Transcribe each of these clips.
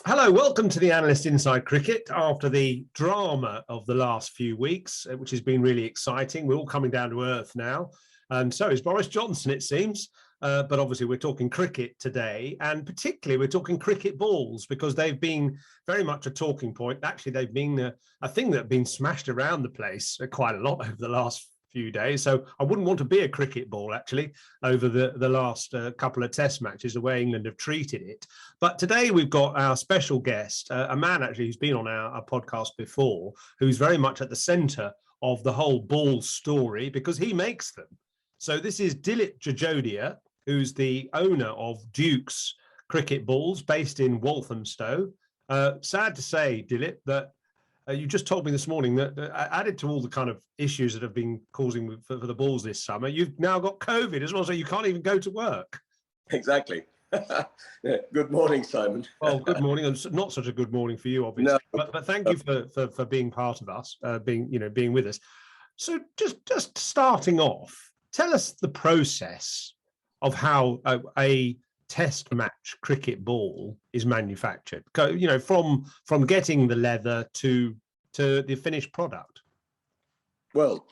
Hello, welcome to the Analyst Inside Cricket after the drama of the last few weeks, which has been really exciting. We're all coming down to earth now, and so is Boris Johnson, it seems. But obviously we're talking cricket today, and particularly we're talking cricket balls because they've been very much a talking point. Actually, they've been a thing that's been smashed around the place quite a lot over the last few days. So I wouldn't want to be a cricket ball, actually, over the last couple of test matches, the way England have treated it. But today we've got our special guest, a man actually who's been on our podcast before, who's very much at the centre of the whole ball story because he makes them. So this is Dilip Jajodia, who's the owner of Duke's Cricket Balls based in Walthamstow. Sad to say, Dilip, that you just told me this morning that added to all the kind of issues that have been causing for the balls this summer, you've now got COVID as well, so you can't even go to work. Exactly. Good morning, Simon. Well, good morning. And not such a good morning for you, obviously. No. But thank you for being part of us, being with us. So just starting off, tell us the process of how a test match cricket ball is manufactured, from getting the leather to the finished product. Well,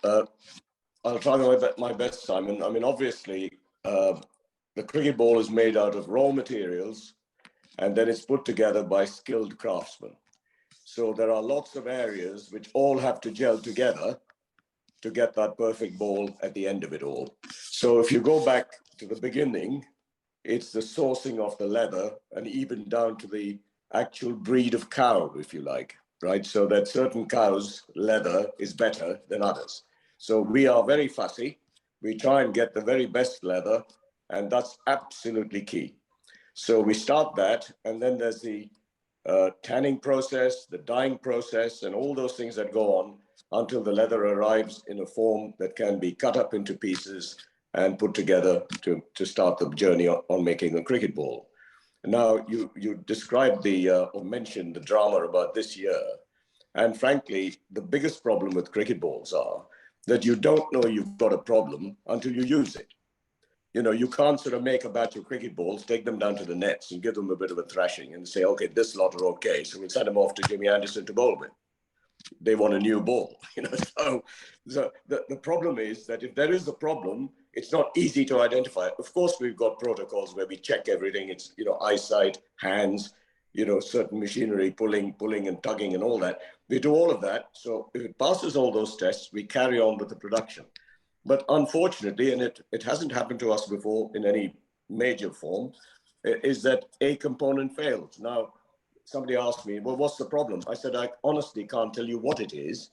I'll try my best, Simon. I mean, obviously, the cricket ball is made out of raw materials, and then it's put together by skilled craftsmen. So there are lots of areas which all have to gel together to get that perfect ball at the end of it all. So if you go back to the beginning, it's the sourcing of the leather and even down to the actual breed of cow, if you like, right? So that certain cows' leather is better than others. So we are very fussy. We try and get the very best leather, and that's absolutely key. So we start that, and then there's the tanning process, the dyeing process, and all those things that go on until the leather arrives in a form that can be cut up into pieces and put together to start the journey on making a cricket ball. Now, you described or mentioned the drama about this year. And frankly, the biggest problem with cricket balls are that you don't know you've got a problem until you use it. You know, you can't sort of make a batch of cricket balls, take them down to the nets and give them a bit of a thrashing and say, okay, this lot are okay, so we'll send them off to Jimmy Anderson to bowl with. They want a new ball, So the problem is that if there is a problem, it's not easy to identify. Of course, we've got protocols where we check everything. It's, eyesight, hands, certain machinery, pulling and tugging and all that. We do all of that. So if it passes all those tests, we carry on with the production. But unfortunately, and it hasn't happened to us before in any major form, is that a component fails. Now, somebody asked me, well, what's the problem? I said, I honestly can't tell you what it is.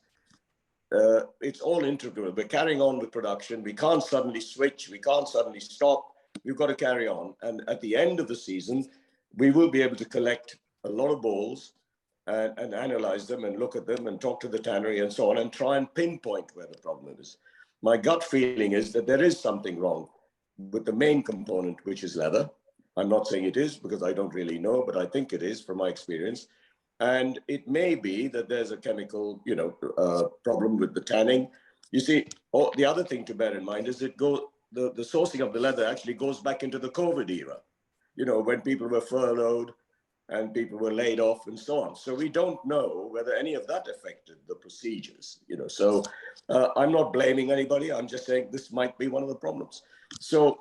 It's all integral. We're carrying on with production. We can't suddenly switch. We can't suddenly stop. We've got to carry on. And at the end of the season, we will be able to collect a lot of balls and analyze them and look at them and talk to the tannery and so on and try and pinpoint where the problem is. My gut feeling is that there is something wrong with the main component, which is leather. I'm not saying it is because I don't really know, but I think it is from my experience. And it may be that there's a chemical, problem with the tanning. You see, the other thing to bear in mind is the sourcing of the leather actually goes back into the COVID era, when people were furloughed and people were laid off and so on. So we don't know whether any of that affected the procedures, So I'm not blaming anybody. I'm just saying this might be one of the problems. So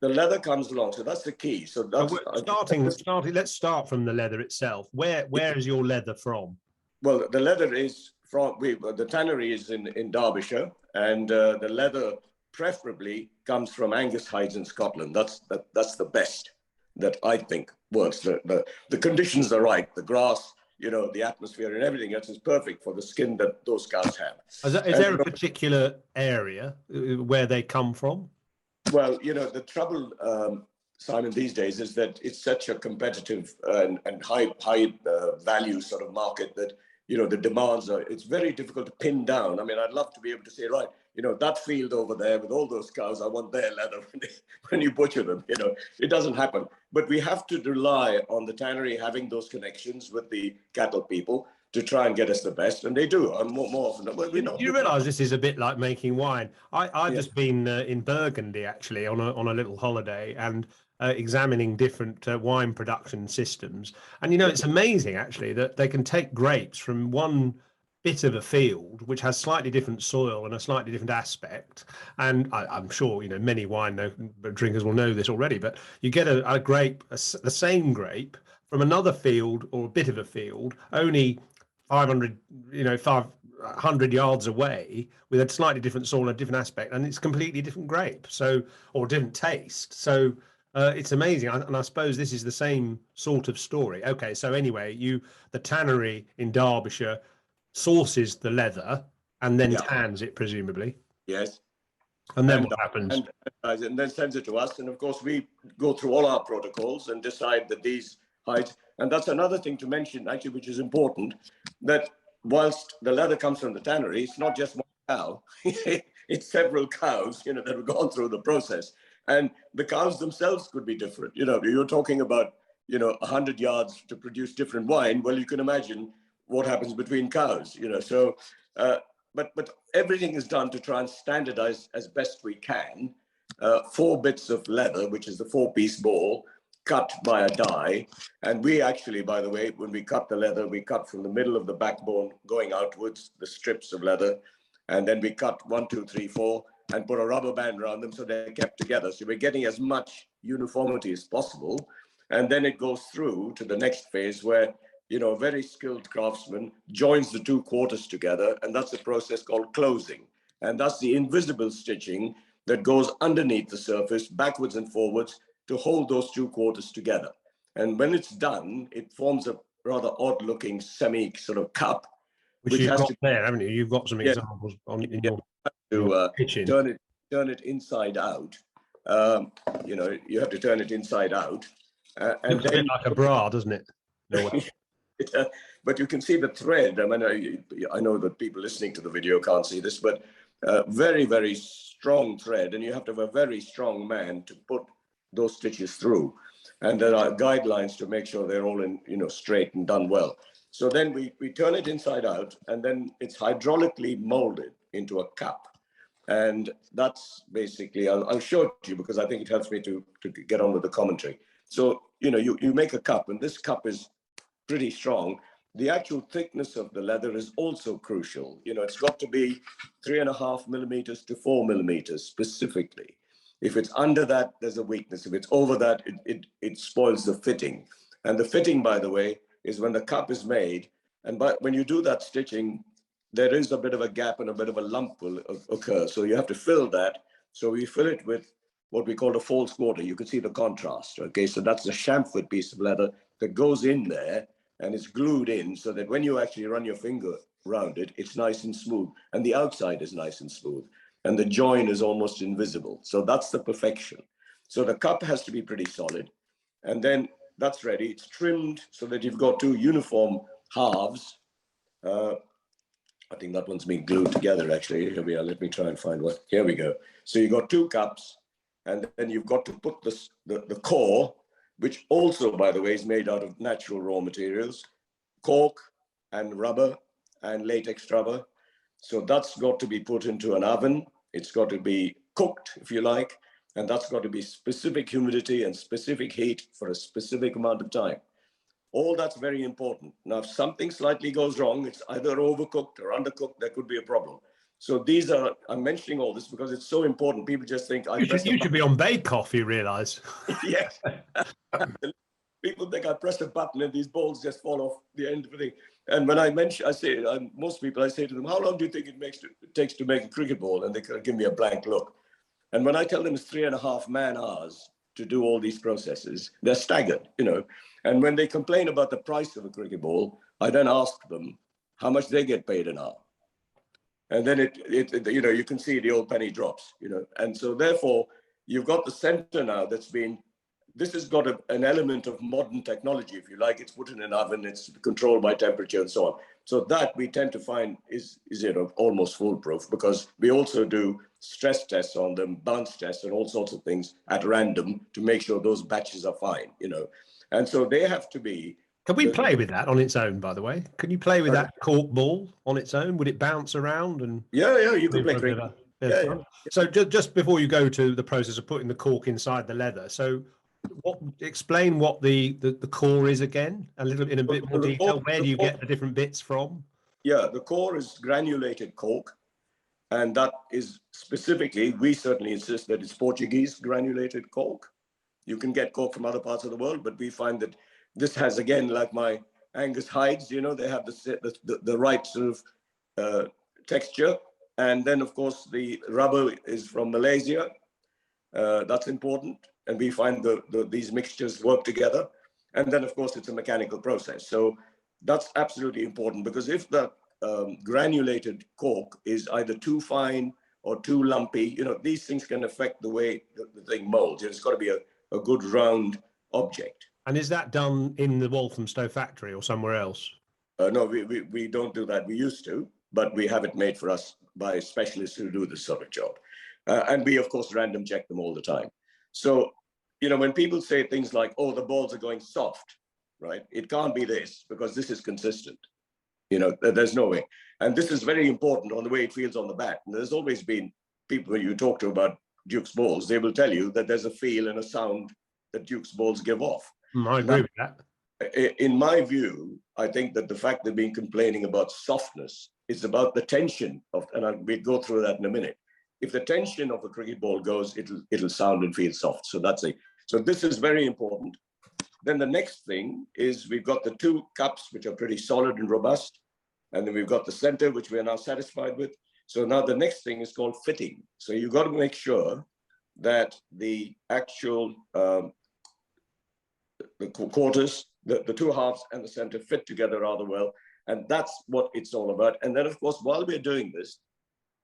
the leather comes along, so that's the key. So that's, starting. Let's start from the leather itself. Where is your leather from? Well, the leather is from the tannery is in Derbyshire, and the leather preferably comes from Angus hides in Scotland. That's the best that I think works. The conditions are right. The grass, the atmosphere and everything else is perfect for the skin that those cows have. Is there a particular area where they come from? Well, the trouble, Simon, these days is that it's such a competitive and high value sort of market that, the demands it's very difficult to pin down. I mean, I'd love to be able to say, right, that field over there with all those cows, I want their leather when you butcher them, it doesn't happen. But we have to rely on the tannery having those connections with the cattle people to try and get us the best, and they do. More often than we know. Do you realise this is a bit like making wine? I've just been in Burgundy actually on a little holiday, and examining different wine production systems. And, you know, it's amazing actually that they can take grapes from one bit of a field which has slightly different soil and a slightly different aspect. And I'm sure, you know, many wine drinkers will know this already, but you get a grape, the same grape from another field or a bit of a field, only 500, 500 yards away, with a slightly different soil and a different aspect, and it's completely different grape, so, or different taste. So it's amazing. And I suppose this is the same sort of story. Okay, so anyway, the tannery in Derbyshire sources the leather and then tans it, presumably. Yes. And then what happens? And then sends it to us. And of course, we go through all our protocols and decide that these heights, and that's another thing to mention, actually, which is important, that whilst the leather comes from the tannery, it's not just one cow. It's several cows, you know, that have gone through the process. And the cows themselves could be different. You know, you're talking about, 100 yards to produce different wine. Well, you can imagine what happens between cows, so but everything is done to try and standardize as best we can. 4 bits of leather, which is the 4-piece ball, cut by a die. And we actually, by the way, when we cut the leather, we cut from the middle of the backbone going outwards, the strips of leather, and then we cut 1, 2, 3, 4 and put a rubber band around them so they're kept together, so we're getting as much uniformity as possible. And then it goes through to the next phase where a very skilled craftsman joins the 2 quarters together, and that's a process called closing. And that's the invisible stitching that goes underneath the surface, backwards and forwards, to hold those 2 quarters together. And when it's done, it forms a rather odd-looking semi sort of cup. Which you've got there, haven't you? You've got some examples in your kitchen. Turn it inside out. You have to turn it inside out. And looks a bit like a bra, doesn't it? No way. But you can see the thread. I mean, I know that people listening to the video can't see this, but very, very strong thread. And you have to have a very strong man to put those stitches through. And there are guidelines to make sure they're all in, straight and done well. So then we turn it inside out, and then it's hydraulically molded into a cup. And that's basically, I'll show it to you because I think it helps me to get on with the commentary. So, you make a cup, and this cup is pretty strong. The actual thickness of the leather is also crucial. It's got to be 3.5 millimeters to 4 millimeters specifically. If it's under that, there's a weakness. If it's over that, it spoils the fitting. And the fitting, by the way, is when the cup is made. And when you do that stitching, there is a bit of a gap and a bit of a lump will occur. So you have to fill that. So we fill it with what we call a false quarter. You can see the contrast. Okay, so that's a chamfered piece of leather that goes in there and it's glued in so that when you actually run your finger around it, it's nice and smooth. And the outside is nice and smooth. And the join is almost invisible. So that's the perfection. So the cup has to be pretty solid. And then that's ready. It's trimmed so that you've got 2 uniform halves. I think that one's been glued together, actually. Here we are. Let me try and find one. Here we go. So you've got 2 cups, and then you've got to put the core, which also, by the way, is made out of natural raw materials, cork and rubber and latex rubber. So that's got to be put into an oven. It's got to be cooked, if you like, and that's got to be specific humidity and specific heat for a specific amount of time. All that's very important. Now, if something slightly goes wrong, it's either overcooked or undercooked, there could be a problem. So I'm mentioning all this because it's so important. People just think you should be on Bake Off, you realize. Yes. People think I press a button and these balls just fall off the end of the thing. And when most people, I say to them, how long do you think it takes to make a cricket ball? And they give me a blank look. And when I tell them it's 3.5 man-hours to do all these processes, they're staggered, And when they complain about the price of a cricket ball, I then ask them how much they get paid an hour. And then you can see the old penny drops, And so therefore, you've got the center now this has got an element of modern technology, if you like. It's put in an oven, it's controlled by temperature and so on. So that we tend to find is almost foolproof, because we also do stress tests on them, bounce tests and all sorts of things at random to make sure those batches are fine, And so they have to be. Can we play with that on its own, by the way? Can you play with that cork ball on its own? Would it bounce around? And yeah, you can play cricket. So just before you go to the process of putting the cork inside the leather, so explain what the core is again, a little in a bit more detail. Where do you get the different bits from? Yeah, the core is granulated coke, and that is specifically, we certainly insist that it's Portuguese granulated coke. You can get coke from other parts of the world, but we find that this has, again, like my Angus hides, you know, they have the right sort of texture. And then, of course, the rubber is from Malaysia. That's important. And we find these mixtures work together. And then, of course, it's a mechanical process. So that's absolutely important, because if the granulated coke is either too fine or too lumpy, you know, these things can affect the way the thing molds. It's got to be a good round object. And is that done in the Walthamstow factory or somewhere else? No, we don't do that. We used to, but we have it made for us by specialists who do this sort of job. And we, of course, random check them all the time. So, you know, when people say things like, oh, the balls are going soft, right? It can't be this, because this is consistent. You know, there's no way. And this is very important on the way it feels on the bat. And there's always been people you talk to about Duke's balls, they will tell you that there's a feel and a sound that Duke's balls give off. I agree with that. In my view, I think that the fact they've been complaining about softness is about the tension of, and we'll go through that in a minute. If the tension of a cricket ball goes, it'll sound and feel soft. So that's it. So this is very important. Then the next thing is we've got the two cups, which are pretty solid and robust. And then we've got the center, which we are now satisfied with. So now the next thing is called fitting. So you've got to make sure that the actual the quarters, the two halves and the center fit together rather well. And that's what it's all about. And then, of course, while we're doing this,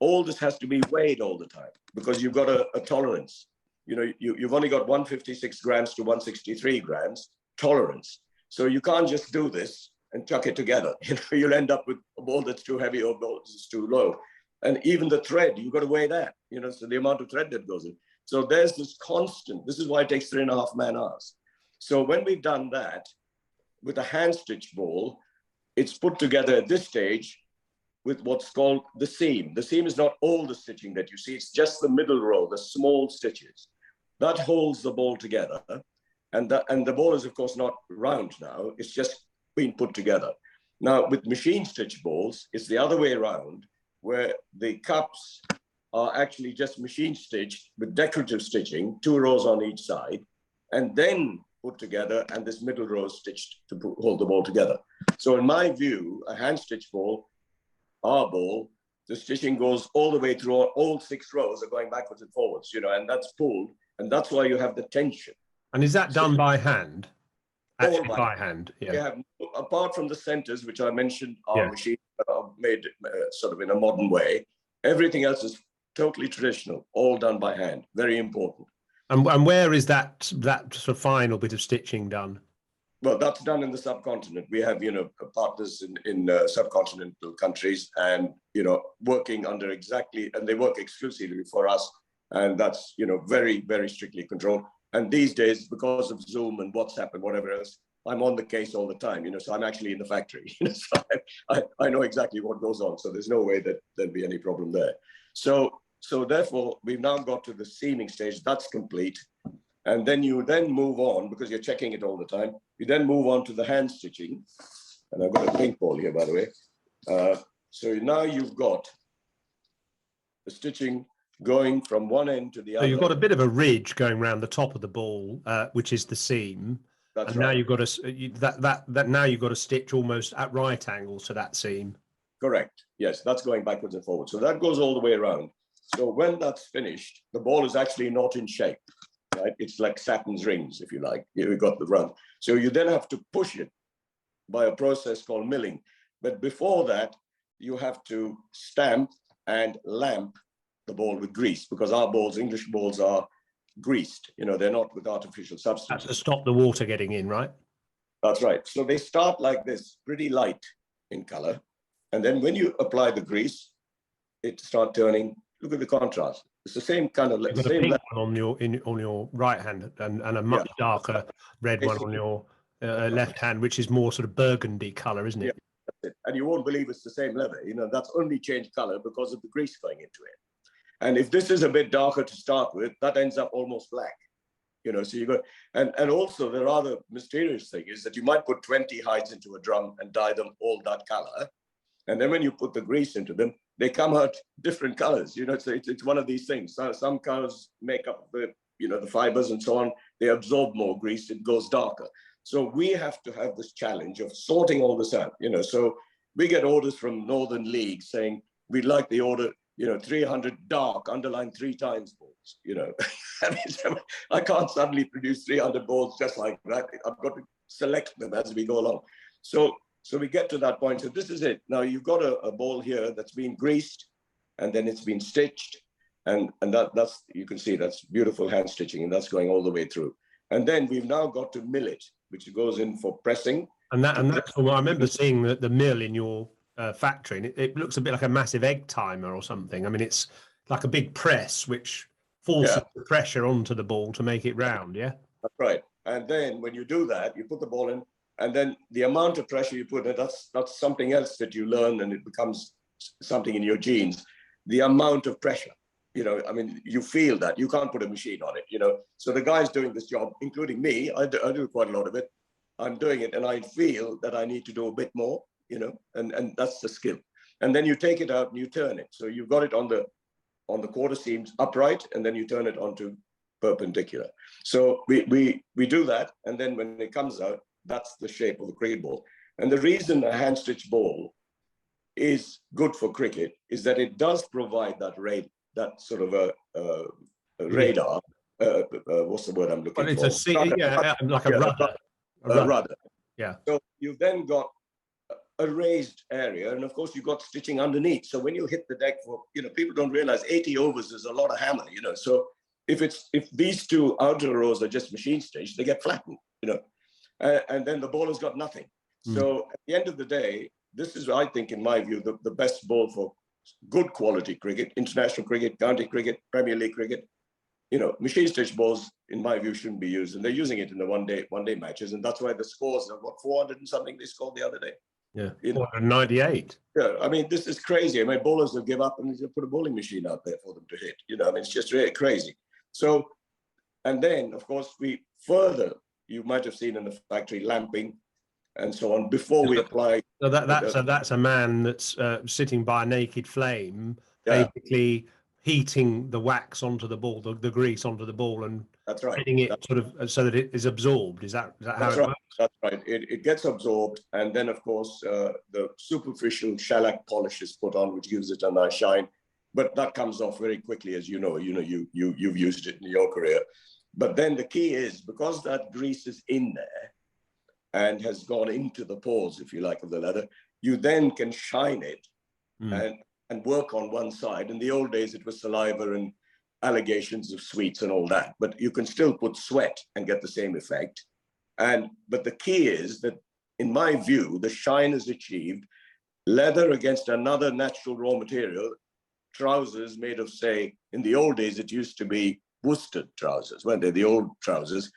all this has to be weighed all the time, because you've got a tolerance. You know, you've only got 156 grams to 163 grams tolerance. So you can't just do this and chuck it together. You know, you'll end up with a ball that's too heavy or a ball that's too low. And even the thread, you've got to weigh that, you know, so the amount of thread that goes in. So there's this constant, this is why it takes 3.5 man-hours. So when we've done that with a hand stitch ball, it's put together at this stage with what's called the seam. The seam is not all the stitching that you see, it's just the middle row, the small stitches. That holds the ball together. And the ball is, of course, not round now, it's just been put together. Now, with machine stitch balls, it's the other way around, where the cups are actually just machine stitched with decorative stitching, 2 rows on each side, and then put together, and this middle row is stitched to hold the ball together. So in my view, a hand stitch ball, our ball, the stitching goes all the way through, all 6 rows are going backwards and forwards, you know, and that's pulled, and that's why you have the tension. And is that done by hand? Actually, All by hand, yeah. We have, apart from the centers, which I mentioned, our machines are made sort of in a modern way. Everything else is totally traditional, all done by hand. Very important. And where is that sort of final bit of stitching done? Well, that's done in the subcontinent. We have, you know, partners in subcontinental countries, and, you know, working under exactly, and they work exclusively for us. And that's, you know, very, very strictly controlled. And these days, because of Zoom and WhatsApp and whatever else, I'm on the case all the time, you know, so I'm actually in the factory. You know, so I know exactly what goes on. So there's no way that there'd be any problem there. So therefore, we've now got to the seaming stage. That's complete. And then you move on, because you're checking it all the time. You then move on to the hand stitching. And I've got a pink ball here, by the way. So now you've got the stitching going from one end to the other. So you've got a bit of a ridge going around the top of the ball, which is the seam. That's and right. Now you've got to now you've got to stitch almost at right angles to that seam. Correct. Yes, that's going backwards and forwards. So that goes all the way around. So when that's finished, the ball is actually not in shape, right? It's like Saturn's rings, if you like. Here we got the run. So you then have to push it by a process called milling. But before that, you have to stamp and lamp the ball with grease, because our balls, English balls, are greased. You know, they're not with artificial substances. That's to stop the water getting in, right? That's right. So they start like this, pretty light in color. And then when you apply the grease, it starts turning. Look at the contrast. It's the same kind of. You've got a pink one on your right hand, and a much darker red one on your left hand, which is more sort of burgundy color, isn't it? Yeah, that's it. And you won't believe it's the same leather. You know, that's only changed color because of the grease going into it. And if this is a bit darker to start with, that ends up almost black. So you go, and also the rather mysterious thing is that you might put 20 hides into a drum and dye them all that color. And then when you put the grease into them, they come out different colors. So it's one of these things. So some colors make up the fibers and so on. They absorb more grease, it goes darker. So we have to have this challenge of sorting all this out. So we get orders from Northern League saying, we'd like the order, 300 dark, underlined 3 times balls, I can't suddenly produce 300 balls just like that. I've got to select them as we go along. So we get to that point. So this is it. Now you've got a ball here that's been greased, and then it's been stitched, and that's, you can see that's beautiful hand stitching, and that's going all the way through. And then we've now got to mill it, which goes in for pressing. And that's well, I remember seeing the mill in your factory, and it looks a bit like a massive egg timer or something. I mean, it's like a big press which forces the pressure onto the ball to make it round. Yeah, that's right. And then when you do that, you put the ball in, and then the amount of pressure you put in, that's something else that you learn, and it becomes something in your genes. The amount of pressure, you feel that. You can't put a machine on it, So the guys doing this job, including me, I do quite a lot of it. I'm doing it, and I feel that I need to do a bit more, and that's the skill. And then you take it out and you turn it. So you've got it on the quarter seams upright, and then you turn it onto perpendicular. So we do that, and then when it comes out, that's the shape of the cricket ball. And the reason a hand stitch ball is good for cricket is that it does provide that sort of a radar. What's the word I'm looking for? It's like a rudder. A rudder. Yeah. So you've then got a raised area, and of course you've got stitching underneath. So when you hit the deck for, people don't realize 80 overs is a lot of hammer, So if these 2 outer rows are just machine stitched, they get flattened, and then the ball has got nothing. So at the end of the day, this is, I think, in my view, the best ball for good quality cricket, international cricket, county cricket, Premier League cricket. Machine stitch balls, in my view, shouldn't be used, and they're using it in the one day matches, and that's why the scores are 400 and something they scored the other day. Yeah, 498. Yeah, I mean, this is crazy. I mean, bowlers will give up and just put a bowling machine out there for them to hit. It's just really crazy. So, and then of course you might have seen in the factory lamping and so on before we apply. So that's a man that's sitting by a naked flame, basically heating the wax onto the ball, the grease onto the ball, and that's right, getting it sort of so that it is absorbed. Is that how it works? That's right. It gets absorbed, and then of course the superficial shellac polish is put on, which gives it a nice shine. But that comes off very quickly, as you've used it in your career. But then the key is, because that grease is in there and has gone into the pores, if you like, of the leather, you then can shine it and work on one side. In the old days, it was saliva and allegations of sweets and all that, but you can still put sweat and get the same effect. But the key is that, in my view, the shine is achieved leather against another natural raw material. Trousers made of, say, in the old days, it used to be worsted trousers, weren't they? The old trousers,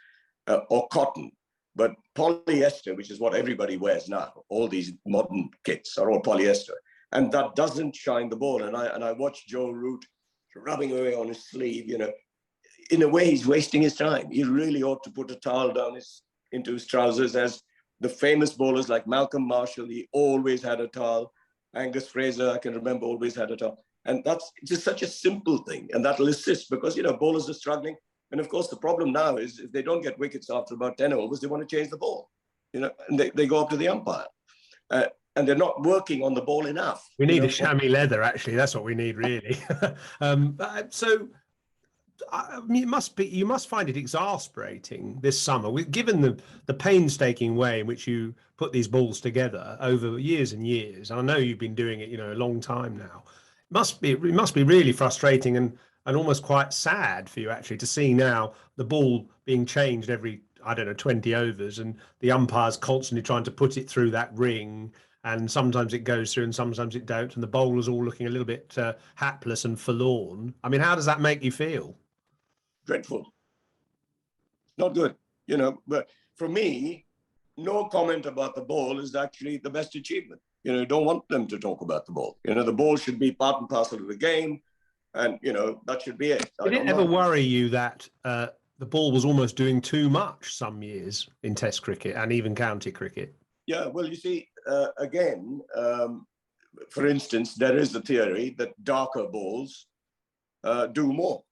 or cotton. But polyester, which is what everybody wears now, all these modern kits are all polyester. And that doesn't shine the ball. And I watched Joe Root rubbing away on his sleeve, In a way, he's wasting his time. He really ought to put a towel down into his trousers, as the famous bowlers like Malcolm Marshall, he always had a towel. Angus Fraser, I can remember, always had a towel. And that's just such a simple thing. And that'll assist, because, bowlers are struggling. And of course, the problem now is if they don't get wickets after about 10 overs, they want to change the ball, and they go up to the umpire. And they're not working on the ball enough. We need a chamois leather, actually. That's what we need, really. So, I mean, you must find it exasperating this summer, given the painstaking way in which you put these balls together over years and years. And I know you've been doing it, a long time now. It must be really frustrating and almost quite sad for you, actually, to see now the ball being changed every, 20 overs, and the umpires constantly trying to put it through that ring. And sometimes it goes through and sometimes it don't. And the bowlers all looking a little bit hapless and forlorn. I mean, how does that make you feel? Dreadful. Not good, but for me, no comment about the ball is actually the best achievement. You don't want them to talk about the ball. The ball should be part and parcel of the game. And, that should be it. Did it ever worry you that the ball was almost doing too much some years in Test cricket and even county cricket. Yeah, well, you see, again, for instance, there is the theory that darker balls do more.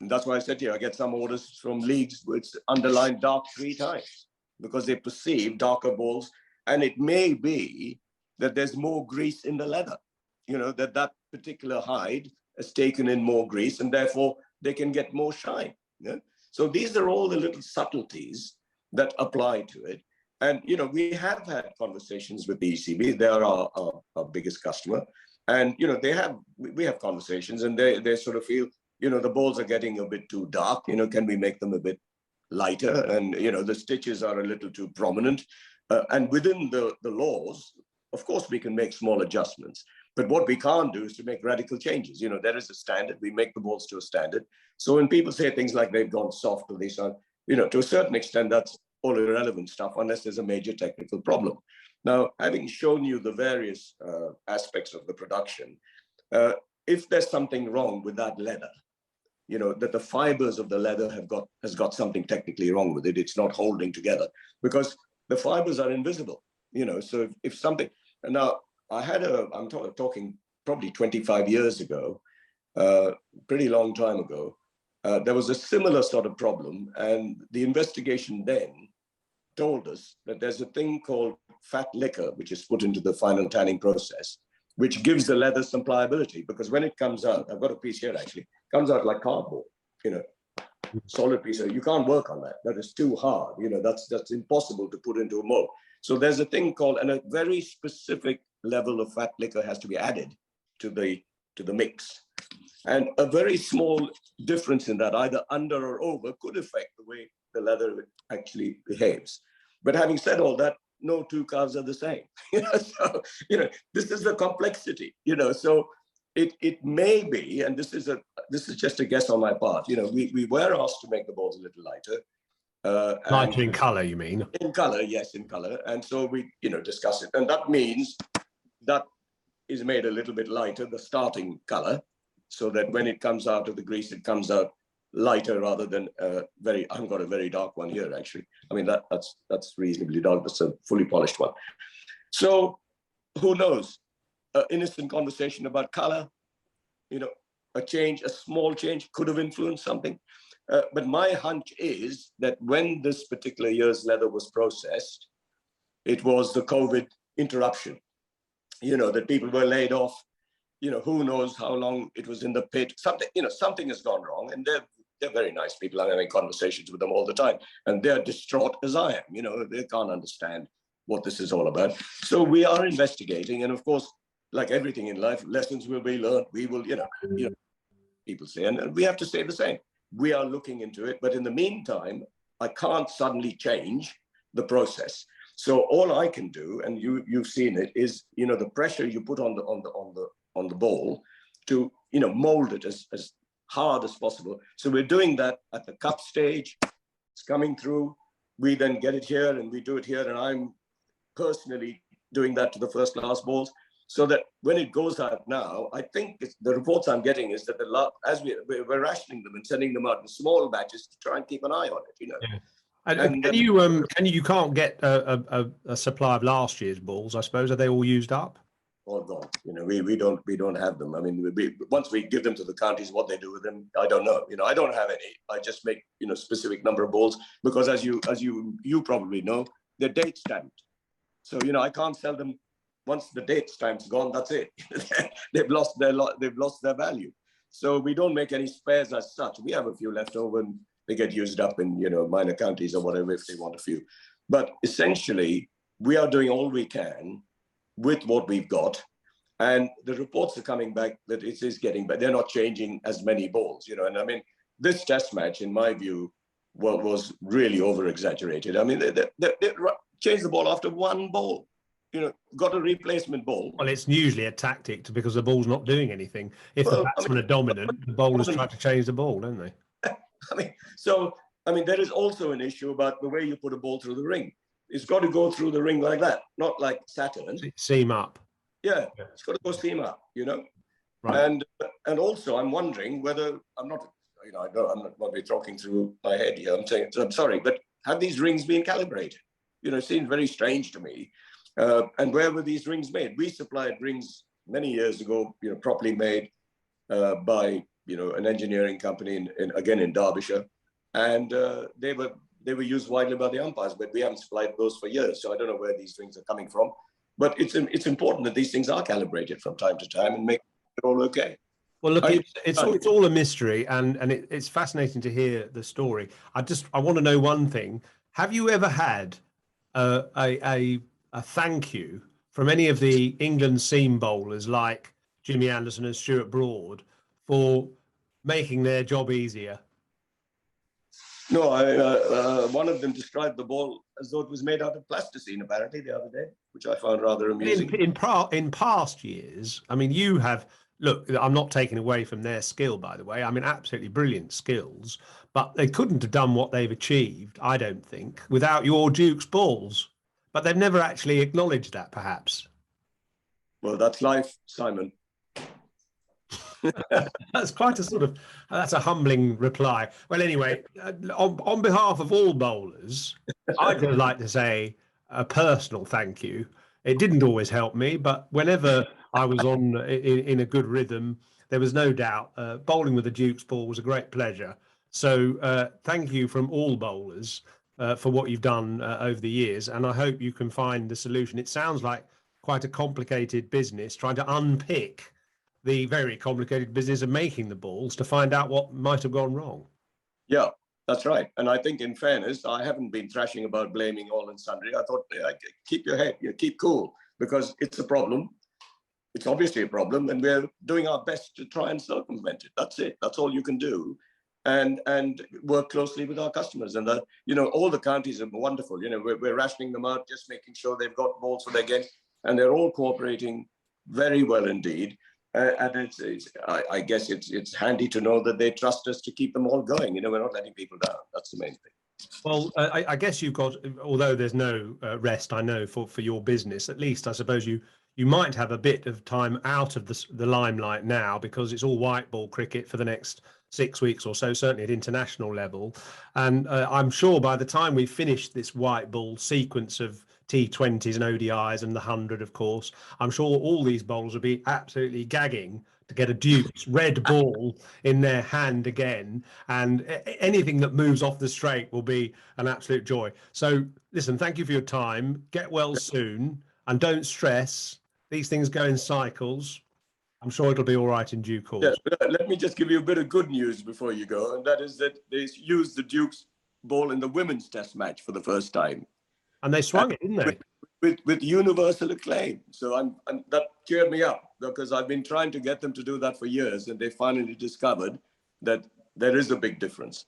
And that's why I said to you, I get some orders from leagues which underline dark 3 times because they perceive darker balls. And it may be that there's more grease in the leather, that particular hide has taken in more grease and therefore they can get more shine. Yeah? So these are all the little subtleties that apply to it. And, we have had conversations with the ECB. They are our biggest customer. And, we have conversations and they sort of feel, the balls are getting a bit too dark. Can we make them a bit lighter? And, the stitches are a little too prominent. And within the laws, of course, we can make small adjustments. But what we can't do is to make radical changes. There is a standard. We make the balls to a standard. So when people say things like they've gone soft or they sound, to a certain extent, that's all irrelevant stuff unless there's a major technical problem. Now, having shown you the various aspects of the production, if there's something wrong with that leather, that the fibers of the leather has got something technically wrong with it, it's not holding together because the fibers are invisible, so if something, and now I'm talking probably 25 years ago, pretty long time ago, there was a similar sort of problem. And the investigation then told us that there's a thing called fat liquor, which is put into the final tanning process, which gives the leather some pliability. Because when it comes out, I've got a piece here actually, comes out like cardboard, solid piece. You can't work on that. That is too hard. That's impossible to put into a mold. So there's a thing called, and a very specific level of fat liquor has to be added to the mix. And a very small difference in that, either under or over, could affect the way the leather actually behaves. But having said all that, no two cars are the same. So, this is the complexity, so it may be, and this is just a guess on my part, we were asked to make the balls a little lighter. Lighter in color, you mean? In color, yes, in color. And so we, discuss it. And that means that is made a little bit lighter, the starting color, so that when it comes out of the grease, it comes out lighter rather than I've got a very dark one here, actually. I mean, that's reasonably dark. That's a fully polished one. So who knows? Innocent conversation about color, a small change could have influenced something. But my hunch is that when this particular year's leather was processed, it was the COVID interruption, that people were laid off, who knows how long it was in the pit. Something has gone wrong, and they're very nice people. I'm having conversations with them all the time, and they're distraught as I am. They can't understand what this is all about. So we are investigating, and of course, like everything in life, lessons will be learned. We will, people say, and we have to say the same. We are looking into it, but in the meantime, I can't suddenly change the process. So all I can do, and you've seen it, is the pressure you put on the ball to mold it as hard as possible. So we're doing that at the cup stage. It's coming through. We then get it here, and we do it here, and I'm personally doing that to the first class balls. So that when it goes out now, I think the reports I'm getting is that as we're rationing them and sending them out in small batches to try and keep an eye on it. Yeah. And you can't get a supply of last year's balls, I suppose. Are they all used up? All gone. We don't have them. I mean, once we give them to the counties, what they do with them, I don't know. I don't have any. I just make specific number of balls because as you probably know, they're date stamped. So I can't sell them. Once the date stamp's gone, that's it. They've lost their value. So we don't make any spares as such. We have a few left over and they get used up in minor counties or whatever if they want a few. But essentially, we are doing all we can with what we've got. And the reports are coming back that it is getting better. They're not changing as many balls, And I mean, this test match, in my view, was really over-exaggerated. I mean, they changed the ball after one ball. Got a replacement ball. Well, it's usually a tactic because the ball's not doing anything. If the batsmen are dominant, the bowlers try to change the ball, don't they? There is also an issue about the way you put a ball through the ring. It's got to go through the ring like that, not like Saturn. Seam up. Yeah, it's got to go seam up, Right. And also, I'm wondering whether I'm not going to be talking through my head here. I'm sorry, but have these rings been calibrated? It seems very strange to me. And where were these rings made? We supplied rings many years ago, properly made by an engineering company in Derbyshire, and they were used widely by the umpires, but we haven't supplied those for years. So I don't know where these rings are coming from. But it's important that these things are calibrated from time to time and make it all okay. Well, look, it's all a mystery, and it's fascinating to hear the story. I want to know one thing: have you ever had a thank you from any of the England seam bowlers like Jimmy Anderson and Stuart Broad for making their job easier? No, one of them described the ball as though it was made out of plasticine, apparently, the other day, which I found rather amusing. In past years, I mean, you have, look, I'm not taking away from their skill, by the way. I mean, absolutely brilliant skills, but they couldn't have done what they've achieved, I don't think, without your Duke's balls. But they've never actually acknowledged that, perhaps. Well, that's life, Simon. That's quite that's a humbling reply. Well, anyway, on behalf of all bowlers, I'd just like to say a personal thank you. It didn't always help me, but whenever I was in a good rhythm, there was no doubt bowling with the Duke's ball was a great pleasure. So thank you from all bowlers for what you've done over the years, and I hope you can find the solution. It sounds like quite a complicated business trying to unpick the very complicated business of making the balls to find out what might have gone wrong. Yeah, that's right. And I think, in fairness, I haven't been thrashing about blaming all and sundry. I thought, keep your head, keep cool, because it's a problem. It's obviously a problem, and we're doing our best to try and circumvent it. That's it. That's all you can do, and work closely with our customers. And all the counties are wonderful. We're rationing them out, just making sure they've got balls for their game, and they're all cooperating very well indeed. And I guess it's handy to know that they trust us to keep them all going. We're not letting people down. That's the main thing. Well, I guess you've got, although there's no rest, I know for your business, at least I suppose you might have a bit of time out of the limelight now, because it's all white ball cricket for the next 6 weeks or so, certainly at international level. And I'm sure by the time we finish this white ball sequence of T20s and ODIs and the 100, of course, I'm sure all these bowlers will be absolutely gagging to get a Duke's red ball in their hand again. And anything that moves off the straight will be an absolute joy. So listen, thank you for your time. Get well soon and don't stress. These things go in cycles. I'm sure it'll be all right in due course. Yeah, let me just give you a bit of good news before you go. And that is that they used the Duke's ball in the women's test match for the first time. And they swung it, didn't they? With universal acclaim. So that cheered me up, because I've been trying to get them to do that for years, and they finally discovered that there is a big difference.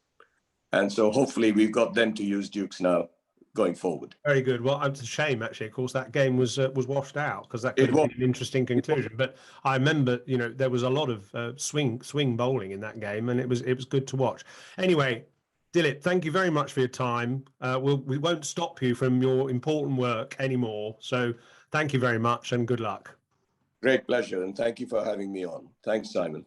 And so hopefully we've got them to use Dukes now going forward. Very good. Well, it's a shame, actually. Of course, that game was washed out, because that could have been an interesting conclusion. But I remember, there was a lot of swing bowling in that game, and it was good to watch. Anyway, Dilip, thank you very much for your time. We won't stop you from your important work anymore. So thank you very much and good luck. Great pleasure. And thank you for having me on. Thanks, Simon.